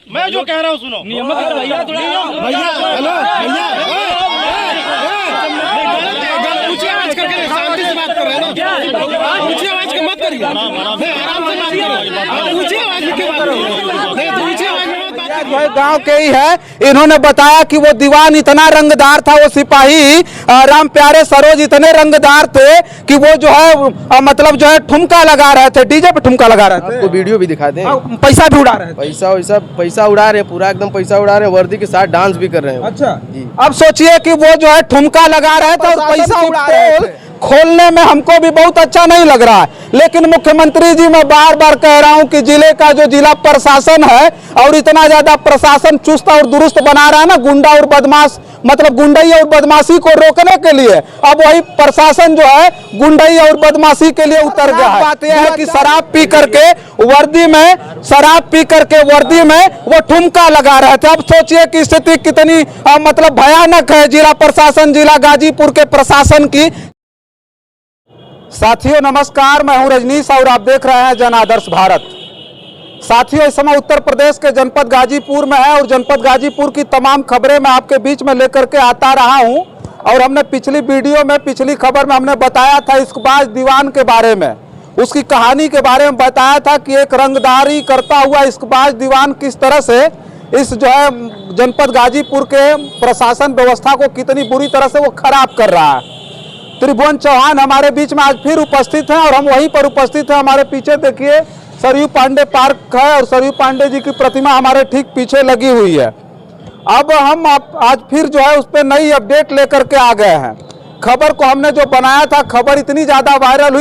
मैं जो कह रहा हूँ सुनो। भैया ऊंची आवाज करके शांति से बात कर रहे हैं ना, ऊंची आवाज के मत करिए, आराम से बात करिए, ऊंची आवाज में क्यों बात करिए, ऊंची आवाज में गांव के ही है। इन्होंने बताया कि वो दीवान इतना रंगदार था, वो सिपाही राम प्यारे सरोज इतने रंगदार थे कि वो जो है मतलब जो है ठुमका लगा रहे थे, डीजे पे ठुमका लगा रहे थे। आपको वीडियो भी दिखा दें। पैसा भी उड़ा रहे थे, पैसा उड़ा रहे हैं, पूरा एकदम पैसा उड़ा रहे हैं, वर्दी के साथ डांस भी कर रहे हैं। अच्छा जी। अब सोचिए कि वो जो है ठुमका लगा रहे थे और पैसा उड़ा रहे थे। खोलने में हमको भी बहुत अच्छा नहीं लग रहा है, लेकिन मुख्यमंत्री जी मैं बार बार कह रहा हूं कि जिले का जो जिला प्रशासन है और इतना ज्यादा प्रशासन चुस्त और दुरुस्त बना रहा है ना, गुंडा और बदमाश मतलब गुंडई और बदमाशी को रोकने के लिए अब वही प्रशासन जो है गुंडई और बदमाशी के लिए उतर गया है। बात यह है कि शराब पी करके वर्दी में वो ठुमका लगा रहे थे। अब सोचिए कि स्थिति कितनी मतलब भयानक है जिला प्रशासन, जिला गाजीपुर के प्रशासन की। साथियों नमस्कार, मैं हूं रजनीश और आप देख रहे हैं जन आदर्श भारत। साथियों इस समय उत्तर प्रदेश के जनपद गाजीपुर में है और जनपद गाजीपुर की तमाम खबरें मैं आपके बीच में लेकर के आता रहा हूं। और हमने पिछली वीडियो में पिछली खबर में हमने बताया था इश्कबाज दीवान के बारे में, उसकी कहानी के बारे में बताया था कि एक रंगदारी करता हुआ इश्कबाज दीवान किस तरह से इस जो है जनपद गाजीपुर के प्रशासन व्यवस्था को कितनी बुरी तरह से वो खराब कर रहा है। त्रिभुवन चौहान हमारे बीच में आज फिर उपस्थित हैं और हम वहीं पर उपस्थित हैं। हमारे पीछे देखिए सरयू पांडे पार्क है और सरयू पांडे जी की प्रतिमा हमारे ठीक पीछे लगी हुई है। अब हम आज फिर जो है उस पर नई अपडेट लेकर के आ गए हैं। खबर को हमने जो बनाया था, खबर इतनी ज़्यादा वायरल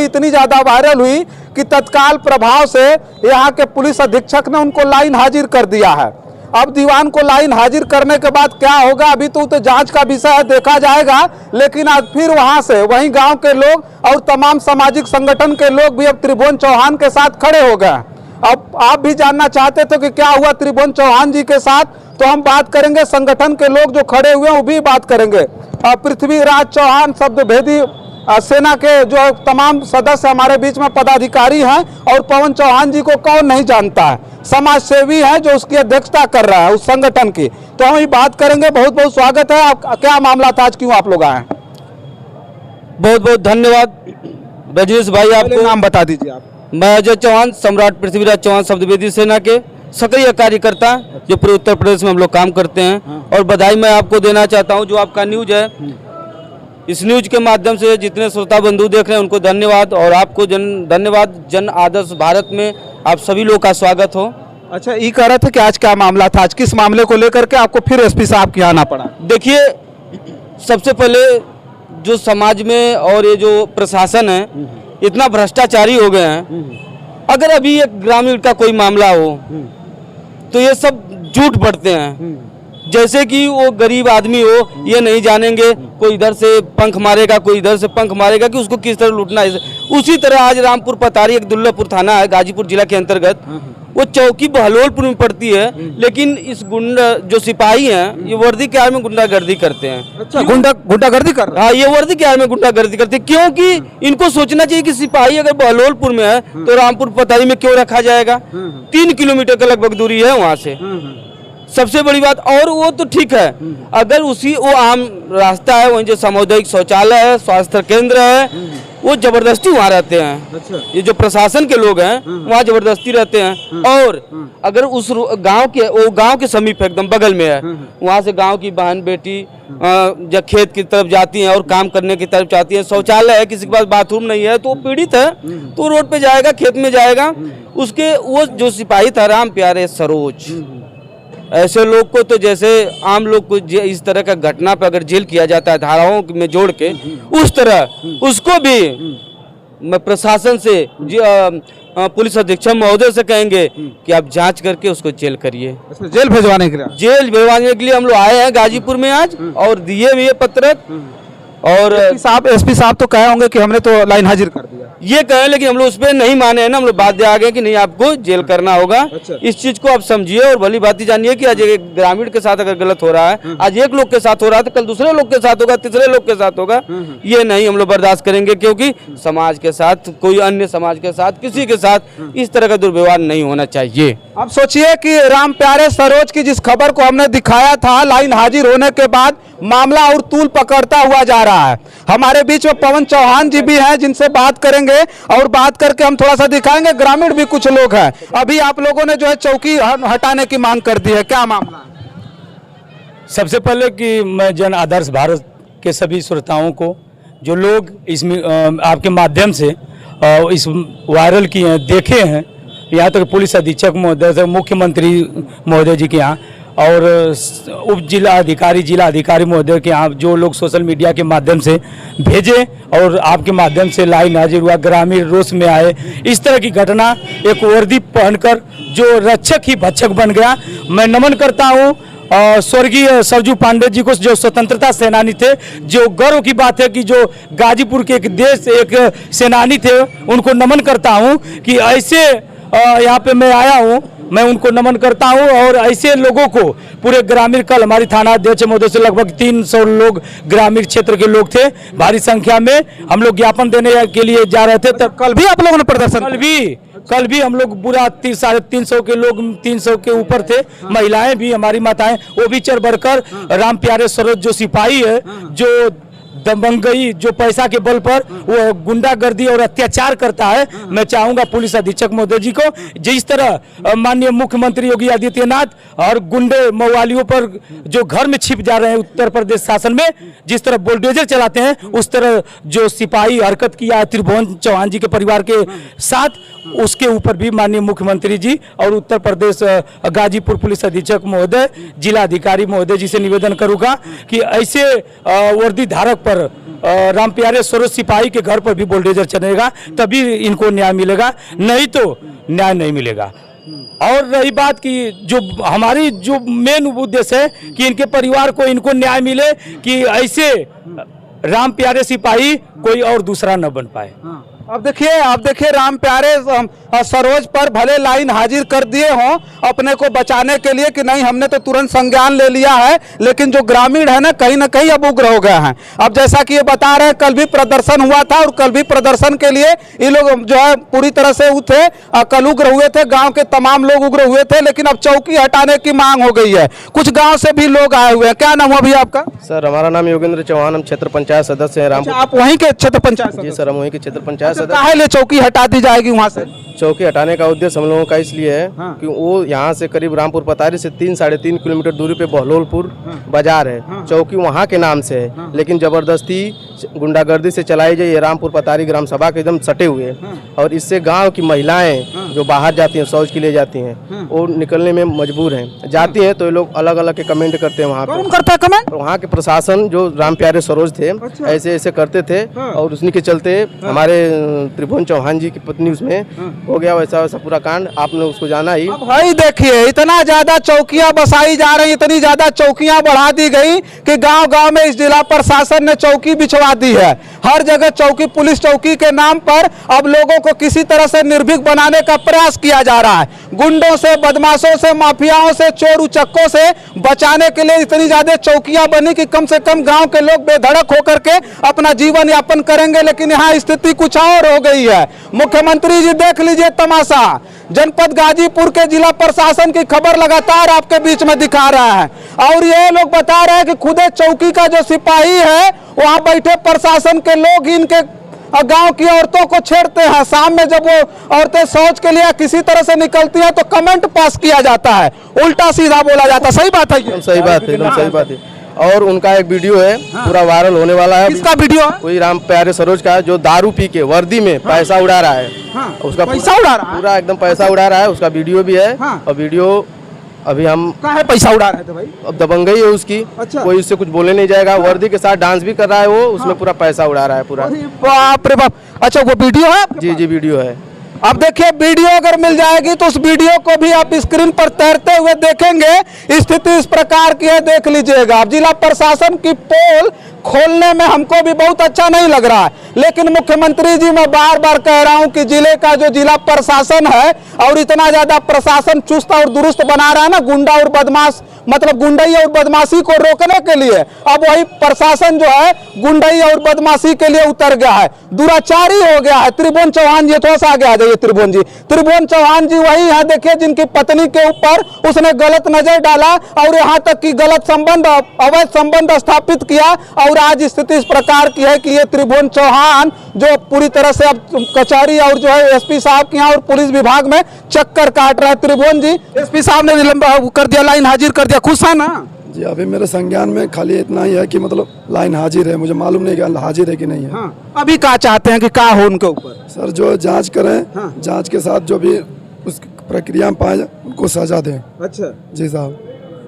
हुई कि तत्काल प्रभाव से यहाँ के पुलिस अधीक्षक ने उनको लाइन हाजिर कर दिया है। अब दीवान को लाइन हाजिर करने के बाद क्या होगा अभी तो जांच का विषय है, देखा जाएगा। लेकिन आज फिर वहां से वहीं गांव के लोग और तमाम सामाजिक संगठन के लोग भी अब त्रिभुवन चौहान के साथ खड़े हो गए। अब आप भी जानना चाहते थे कि क्या हुआ त्रिभुवन चौहान जी के साथ, तो हम बात करेंगे। संगठन के लोग जो खड़े हुए हैं वो भी बात करेंगे। पृथ्वीराज चौहान शब्दभेदी सेना के जो तमाम सदस्य हमारे बीच में पदाधिकारी हैं और पवन चौहान जी को कौन नहीं जानता है, समाज सेवी है जो उसकी अध्यक्षता कर रहा है उस संगठन की। तो हम ये बात करेंगे। बहुत बहुत स्वागत है। आप क्या मामला था, आज क्यों आप लोग आए? बहुत बहुत धन्यवाद रजनीश भाई। आपको नाम बता दीजिए आप। मैं अजय चौहान, सम्राट पृथ्वीराज चौहान शब्दभेदी सेना के सक्रिय कार्यकर्ता जो पूरे उत्तर प्रदेश में हम लोग काम करते हैं। और बधाई मैं आपको देना चाहता हूं जो आपका न्यूज है, इस न्यूज के माध्यम से जितने श्रोता बंधु देख रहे हैं उनको धन्यवाद और आपको धन्यवाद। जन आदर्श भारत में आप सभी लोग का स्वागत हो। अच्छा, ये कह रहे थे कि आज क्या मामला था, आज किस मामले को लेकर के आपको फिर एसपी साहब के यहाँ आना पड़ा? देखिए, सबसे पहले जो समाज में और ये जो प्रशासन है इतना भ्रष्टाचारी हो गए हैं। अगर अभी एक ग्रामीण का कोई मामला हो तो ये सब झूठ बढ़ते हैं, जैसे कि वो गरीब आदमी हो, ये नहीं जानेंगे कोई इधर से पंख मारेगा कोई इधर से पंख मारेगा कि उसको किस तरह लूटना है। उसी तरह आज रामपुर पतारी एक दुर्लभपुर थाना है गाजीपुर जिला के अंतर्गत, वो चौकी बहलोलपुर में पड़ती है। लेकिन इस गुंडा जो सिपाही हैं ये वर्दी के आड़ में गुंडागर्दी करते हैं। अच्छा, गुंडागर्दी कर रहे हैं? हाँ, ये वर्दी के आड़ में गुंडागर्दी करते हैं क्योंकि इनको सोचना चाहिए कि सिपाही अगर बहलोलपुर में है तो रामपुर पतारी में क्यों रखा जाएगा। 3 किलोमीटर का लगभग दूरी है वहाँ से। सबसे बड़ी बात, और वो तो ठीक है, अगर वो आम रास्ता है, वहीं जो सामुदायिक शौचालय है, स्वास्थ्य केंद्र है, वो जबरदस्ती वहाँ रहते हैं। अच्छा। ये जो प्रशासन के लोग हैं वहाँ जबरदस्ती रहते हैं। और अगर उस गांव के समीप एकदम बगल में है, वहाँ से गांव की बहन बेटी जब खेत की तरफ जाती हैं और काम करने की तरफ जाती है, शौचालय है, किसी के पास बाथरूम नहीं है तो वो पीड़ित है तो रोड पे जाएगा, खेत में जाएगा। उसके वो जो सिपाही था राम प्यारे सरोज, ऐसे लोग को तो जैसे आम लोग को इस तरह का घटना पर अगर जेल किया जाता है धाराओं में जोड़ के, उस तरह उसको भी मैं प्रशासन से पुलिस अधीक्षक महोदय से कहेंगे कि आप जांच करके उसको जेल करिए। जेल भिजवाने के लिए? जेल भिजवाने के लिए हम लोग आए हैं गाजीपुर में आज और दिए हुए पत्रक और एसपी साहब तो कहे होंगे कि हमने तो लाइन हाजिर कर दिया। ये कहे, लेकिन हम लोग उस पर नहीं माने हैं ना, हम लोग बाध्य आ गए कि नहीं आपको जेल करना होगा। इस चीज को आप समझिए और भली बात जानिए कि आज एक ग्रामीण के साथ अगर गलत हो रहा है, आज एक लोग के साथ हो रहा है तो कल दूसरे लोग के साथ होगा, तीसरे लोग के साथ होगा। ये नहीं हम लोग बर्दाश्त करेंगे, क्योंकि समाज के साथ, कोई अन्य समाज के साथ, किसी के साथ इस तरह का दुर्व्यवहार नहीं होना चाहिए। अब सोचिए कि राम प्यारे सरोज की जिस खबर को हमने दिखाया था, लाइन हाजिर होने के बाद मामला और तूल पकड़ता हुआ जा रहा है। हमारे बीच में पवन चौहान जी भी हैं, जिनसे बात करेंगे और बात करके हम थोड़ा सा दिखाएंगे। ग्रामीण भी कुछ लोग हैं। अभी आप लोगों ने जो है चौकी हटाने की मांग कर दी है, क्या मामला है? सबसे पहले कि मैं जन आदर्श भारत के सभी श्रोताओं को, जो लोग इसमें आपके माध्यम से इस वायरल किए हैं, देखे हैं, यहाँ तक पुलिस अधीक्षक महोदय, मुख्यमंत्री महोदय जी के यहाँ और उप जिला अधिकारी महोदय के यहाँ, जो लोग सोशल मीडिया के माध्यम से भेजे और आपके माध्यम से लाइन हाजिर हुआ, ग्रामीण रोष में आए। इस तरह की घटना एक वर्दी पहनकर जो रक्षक ही भक्षक बन गया। मैं नमन करता हूँ स्वर्गीय सरजू पांडे जी को, जो स्वतंत्रता सेनानी थे। जो गर्व की बात है कि जो गाजीपुर के एक सेनानी थे, उनको नमन करता हूँ कि ऐसे यहाँ पे मैं आया हूँ, मैं उनको नमन करता हूँ। और ऐसे लोगों को पूरे ग्रामीण, कल हमारी थाना अध्यक्ष महोदय से लगभग 300 लोग ग्रामीण क्षेत्र के लोग थे, भारी संख्या में हम लोग ज्ञापन देने के लिए जा रहे थे। तब कल भी आप लोगों ने प्रदर्शन? कल भी हम लोग पूरा 350 के लोग, 300 के ऊपर थे। महिलाएं भी, हमारी माताएं, वो भी चढ़ बढ़कर राम प्यारे सरोज जो सिपाही है, जो दबंगई, जो पैसा के बल पर वो गुंडागर्दी और अत्याचार करता है, मैं चाहूंगा पुलिस अधीक्षक महोदय जी को, जिस तरह माननीय मुख्यमंत्री योगी आदित्यनाथ और गुंडे मवालियों पर जो घर में छिप जा रहे हैं उत्तर प्रदेश शासन में, जिस तरह बुलडोजर चलाते हैं, उस तरह जो सिपाही हरकत किया है त्रिभुवन चौहान जी के परिवार के साथ, उसके ऊपर भी माननीय मुख्यमंत्री जी और उत्तर प्रदेश गाजीपुर पुलिस अधीक्षक महोदय, जिला अधिकारी महोदय जी से निवेदन करूंगा कि ऐसे वर्दी धारक पर, राम प्यारे सरोज सिपाही के घर पर भी बुलडोजर चलेगा, तभी इनको न्याय मिलेगा, नहीं तो न्याय नहीं मिलेगा। और रही बात कि जो हमारी जो मेन उद्देश्य है कि इनके परिवार को, इनको न्याय मिले, कि ऐसे राम प्यारे सिपाही कोई और दूसरा न बन पाए। अब देखिए राम प्यारे सरोज पर भले लाइन हाजिर कर दिए हों अपने को बचाने के लिए कि नहीं हमने तो तुरंत संज्ञान ले लिया है, लेकिन जो ग्रामीण है ना कहीं अब उग्र हो गए हैं। अब जैसा कि ये बता रहे हैं, कल भी प्रदर्शन हुआ था और कल भी प्रदर्शन के लिए ये लोग जो है पूरी तरह से थे, कल उग्र हुए थे, गांव के तमाम लोग उग्र हुए थे, लेकिन अब चौकी हटाने की मांग हो गई है। कुछ गाँव से भी लोग आए हुए हैं। क्या नाम हुआ भैया आपका? सर हमारा नाम योगेंद्र चौहान, हम क्षेत्र पंचायत सदस्य हैं रामपुर। आप वहीं के क्षेत्र पंचायत? जी सर, हम वहीं के क्षेत्र पंचायत सदस्य। काहे ले चौकी हटा दी जाएगी वहाँ से? चौकी हटाने का उद्देश्य हम लोगों का इसलिए है कि वो यहाँ से करीब रामपुर पतारी से 3-3.5 किलोमीटर दूरी पे बहलोलपुर बाजार है। चौकी वहाँ के नाम से है, लेकिन जबरदस्ती गुंडागर्दी से चलाई जाए। ये रामपुर पतारी ग्राम सभा के एकदम सटे हुए, और इससे गांव की महिलाएं जो बाहर जाती हैं, शौच के लिए जाती हैं, वो निकलने में मजबूर हैं। जाती हैं तो ये लोग अलग अलग के कमेंट करते हैं वहाँ पे। करता है कमेंट? वहाँ के प्रशासन जो राम प्यारे सरोज थे, ऐसे ऐसे करते थे, और उसी के चलते हमारे त्रिभुवन चौहान जी की पत्नी, उसमें हो गया वैसा पूरा कांड। आपने उसको जाना ही। भाई देखिए, इतना ज्यादा चौकियां बसाई जा रही, इतनी ज्यादा चौकियां बढ़ा दी गई कि गांव-गांव में इस जिला प्रशासन ने चौकी बिछवा दी है। हर जगह चौकी, पुलिस चौकी के नाम पर अब लोगों को किसी तरह से निर्भीक बनाने का प्रयास किया जा रहा है। गुंडों से, बदमाशों से, माफियाओं से, चोर उचक्कों से बचाने के लिए इतनी ज्यादा चौकियां बनी कि कम से कम गांव के लोग बेधड़क होकर के अपना जीवन यापन करेंगे। लेकिन यहाँ स्थिति कुछ और हो गई है। मुख्यमंत्री जी देख लीजिए तमाशा, जनपद गाजीपुर के जिला प्रशासन की खबर लगातार आपके बीच में दिखा रहा है, और ये लोग बता रहे हैं कि खुद चौकी का जो सिपाही है, वहां बैठे प्रशासन के लोग इनके गांव की औरतों को छेड़ते हैं। शाम में जब वो औरतें शौच के लिए किसी तरह से निकलती हैं तो कमेंट पास किया जाता है, उल्टा सीधा बोला जाता है। सही बात है? एकदम सही बात है, एकदम सही बात है। और उनका एक वीडियो है, पूरा वायरल होने वाला है। किसका वीडियो? कोई राम प्यारे सरोज का, जो दारू पी के वर्दी में पैसा उड़ा रहा है। उसका पैसा उड़ा रहा है, पूरा एकदम पैसा उड़ा रहा है। उसका वीडियो भी है। और वीडियो अभी हम कहाँ पैसा उड़ा रहे थे भाई? अब दबंगई है उसकी। अच्छा। कोई उससे कुछ बोले नहीं जाएगा। वर्दी के साथ डांस भी कर रहा है वो, उसमें पूरा पैसा उड़ा रहा है पूरा। बाप रे बाप। अच्छा, वो वीडियो है? जी जी, वीडियो है। अब देखिए वीडियो अगर मिल जाएगी तो उस वीडियो को भी आप स्क्रीन पर तैरते हुए देखेंगे। स्थिति इस प्रकार की है, देख लीजिएगा। अब जिला प्रशासन की पोल खोलने में हमको भी बहुत अच्छा नहीं लग रहा है, लेकिन मुख्यमंत्री जी मैं बार बार कह रहा हूं कि जिले का जो जिला प्रशासन है और इतना ज्यादा प्रशासन चुस्त और दुरुस्त बना रहा है ना, गुंडा और बदमाश मतलब गुंडई और बदमाशी को रोकने के लिए अब वही प्रशासन जो है गुंडई और बदमाशी के लिए उतर गया है, दुराचारी हो गया है। त्रिभुवन चौहान जी थोड़ा सा आगे आ जाइए। त्रिभुवन चौहान जी वही है, देखिए, जिनकी पत्नी के ऊपर उसने गलत नजर डाला और यहाँ तक कि गलत संबंध, अवैध संबंध स्थापित किया। और आज स्थिति इस प्रकार की है कि ये त्रिभुवन चौहान जो पूरी तरह से अब कचहरी और जो है एसपी साहब के यहाँ और पुलिस विभाग में चक्कर काट रहा है। त्रिभुवन जी, एसपी साहब ने निलंबित कर दिया, लाइन हाजिर कर दिया, खुश है ना? जी अभी मेरे संज्ञान में खाली इतना ही है कि मतलब लाइन हाजिर है, मुझे मालूम नहीं कि हाजिर है कि नहीं है। हाँ। अभी क्या चाहते हैं कि क्या हो उनके ऊपर? सर जो जांच करें, जांच के साथ जो भी उस प्रक्रिया में पाए उनको सजा दें। अच्छा जी साहब।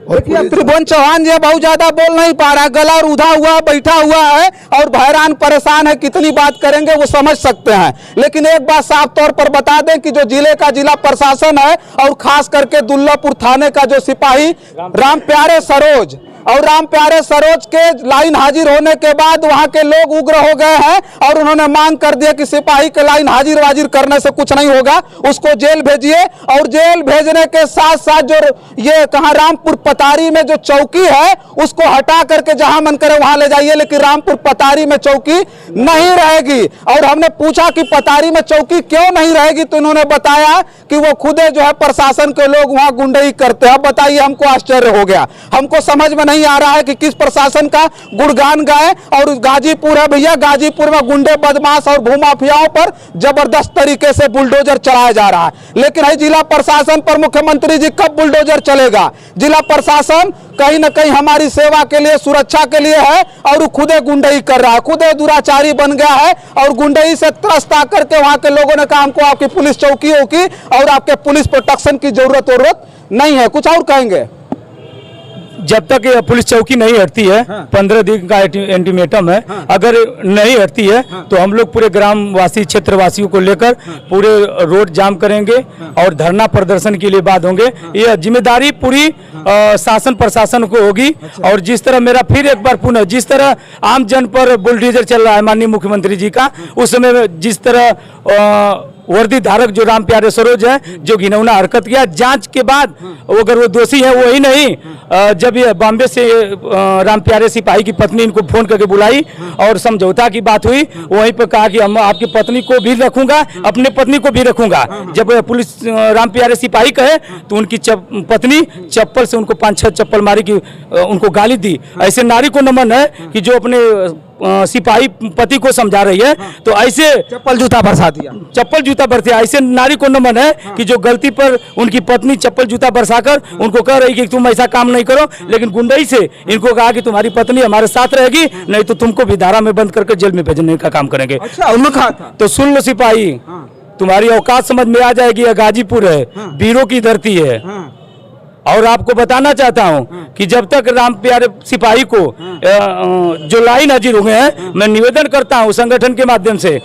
और त्रिभुवन चौहान जी बहुत ज्यादा बोल नहीं पा रहा है, गला रूधा हुआ बैठा हुआ है और हैरान परेशान है, कितनी बात करेंगे वो समझ सकते हैं। लेकिन एक बात साफ तौर पर बता दें कि जो जिले का जिला प्रशासन है और खास करके दुल्लापुर थाने का जो सिपाही राम प्यारे सरोज और राम प्यारे सरोज के लाइन हाजिर होने के बाद वहां के लोग उग्र हो गए हैं और उन्होंने मांग कर दिया कि सिपाही के लाइन हाजिर वाजिर करने से कुछ नहीं होगा, उसको जेल भेजिए। और जेल भेजने के साथ साथ जो ये कहा रामपुर पतारी में जो चौकी है उसको हटा करके जहां मन करे वहां ले जाइए, लेकिन रामपुर पतारी में चौकी नहीं रहेगी। और हमने पूछा कि पतारी में चौकी क्यों नहीं रहेगी, तो उन्होंने बताया कि वो खुदे जो है प्रशासन के लोग वहां गुंडई करते हैं। अब बताइए, हमको आश्चर्य हो गया, हमको समझ में नहीं आ रहा है कि किस प्रशासन का गुणगान गाए। और गाजीपुर है भैया, गाजीपुर में गुंडे बदमाश और भूमाफियाओं पर जबरदस्त तरीके से बुलडोजर चलाया जा रहा है, लेकिन है जिला प्रशासन पर मुख्यमंत्री जी कब बुलडोजर चलेगा? जिला प्रशासन कहीं ना कहीं हमारी सेवा के लिए, सुरक्षा के लिए है और खुदे गुंडई कर रहा है, खुदे दुराचारी बन गया है और गुंडई से त्रस्त आकर के वहां के लोगों ने कहा हमको आपकी पुलिस चौकियों की और आपके पुलिस प्रोटेक्शन की जरूरत नहीं है। कुछ और कहेंगे? जब तक ये पुलिस चौकी नहीं हटती है, 15 दिन का इंटीमेटम है, अगर नहीं हटती है तो हम लोग पूरे ग्रामवासी क्षेत्रवासियों को लेकर पूरे रोड जाम करेंगे और धरना प्रदर्शन के लिए बात होंगे। ये जिम्मेदारी पूरी शासन प्रशासन को होगी। और जिस तरह मेरा फिर एक बार पुनः, जिस तरह आम जन पर बुलडोजर चल रहा है माननीय मुख्यमंत्री जी का, उस समय जिस तरह वर्दी धारक जो राम प्यारे सरोज है जो घिनौना हरकत किया, जांच के बाद अगर वो दोषी है, वही नहीं, जब ये बॉम्बे से राम प्यारे सिपाही की पत्नी इनको फोन करके बुलाई और समझौता की बात हुई, वहीं पर कहा कि हम आपकी पत्नी को भी रखूंगा, अपने पत्नी को भी रखूंगा। जब पुलिस राम प्यारे सिपाही कहे तो उनकी पत्नी चप्पल से उनको 5-6 चप्पल मारी कि उनको गाली दी। ऐसे नारी को नमन है कि जो अपने सिपाही पति को समझा रही है, तो ऐसे चप्पल जूता बरसा दिया, चप्पल जूता बरसे, ऐसे नारी को नमन है कि जो गलती पर उनकी पत्नी चप्पल जूता बरसाकर उनको कह रही कि तुम ऐसा काम नहीं करो, लेकिन गुंडई से इनको कहा कि तुम्हारी पत्नी हमारे साथ रहेगी, नहीं तो तुमको भी धारा में बंद करके जेल में भेजने का काम करेंगे। अच्छा, उन्होंने कहा था? तो सुन लो सिपाही, तुम्हारी औकात समझ में आ जाएगी। यह गाजीपुर है, वीरों की धरती है। और आपको बताना चाहता हूं कि जब तक राम प्यारे सिपाही को जो लाइन हाजिर हुए हैं, मैं निवेदन करता हूं संगठन के माध्यम से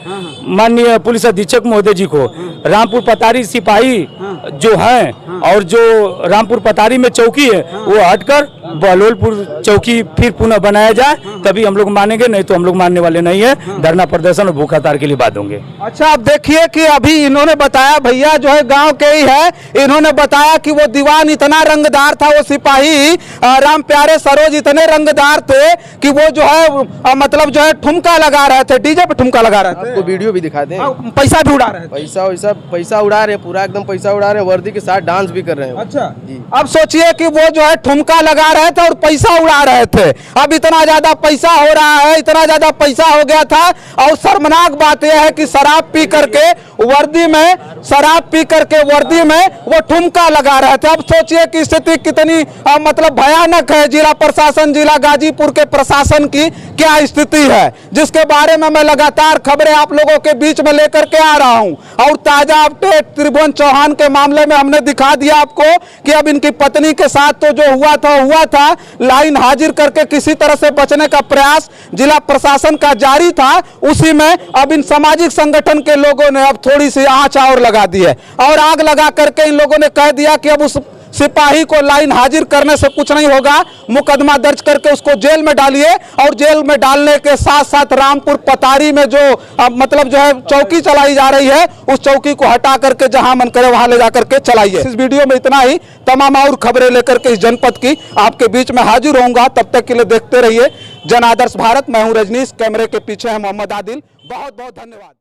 माननीय पुलिस अधीक्षक महोदय जी को, रामपुर पतारी सिपाही जो हैं और जो रामपुर पतारी में चौकी है वो हटकर बहलोलपुर चौकी फिर पुनः बनाया जाए, तभी हम लोग मानेंगे, नहीं तो हम लोग मानने वाले नहीं है। धरना प्रदर्शन और भूख हड़ताल के लिए बात होंगे। अच्छा, अब देखिए कि अभी इन्होंने बताया, भैया जो है गांव के ही है, इन्होंने बताया कि वो दीवान इतना रंगदार था, वो सिपाही राम प्यारे सरोज इतने रंगदार थे कि वो जो है मतलब जो है ठुमका लगा रहे थे, डीजे पे ठुमका लगा रहे थे। आपको वीडियो भी दिखा दें, पैसा भी उड़ा रहे थे, पैसा उड़ा रहे हैं, पूरा एकदम पैसा उड़ा रहे हैं, वर्दी के साथ डांस भी कर रहे हैं। अच्छा, अब सोचिए कि वो जो है ठुमका लगा रहे थे और पैसा उड़ा रहे थे। अब इतना ज्यादा पैसा हो रहा है, इतना ज्यादा पैसा हो गया था। और शर्मनाक बात यह है कि शराब पी करके वर्दी में वो ठुमका लगा रहे थे। अब सोचिए कि स्थिति कितनी मतलब भयानक है। जिला प्रशासन, जिला गाजीपुर के प्रशासन की क्या स्थिति है, जिसके बारे में मैं लगातार खबरें आप लोगों के बीच में लेकर के आ रहा हूं। और ताजा अपडेट त्रिभुवन चौहान के मामले में हमने दिखा दिया आपको कि अब इनकी पत्नी के साथ तो जो हुआ था, लाइन हाजिर करके किसी तरह से बचने का प्रयास जिला प्रशासन का जारी था। उसी में अब इन सामाजिक संगठन के लोगों ने, अब थोड़ी सी आंच और लगा दी है और आग लगा करके इन लोगों ने कह दिया कि अब उस सिपाही को लाइन हाजिर करने से कुछ नहीं होगा, मुकदमा दर्ज करके उसको जेल में डालिए और जेल में डालने के साथ साथ रामपुर पतारी में जो मतलब जो है चौकी चलाई जा रही है उस चौकी को हटा करके जहां मन करे वहां ले जा करके चलाइए। इस वीडियो में इतना ही, तमाम और खबरें लेकर के इस जनपद की आपके बीच में हाजिर होऊंगा। तब तक के लिए देखते रहिए जन आदर्श भारत। मैं हूं रजनीश, कैमरे के पीछे है मोहम्मद आदिल। बहुत बहुत धन्यवाद।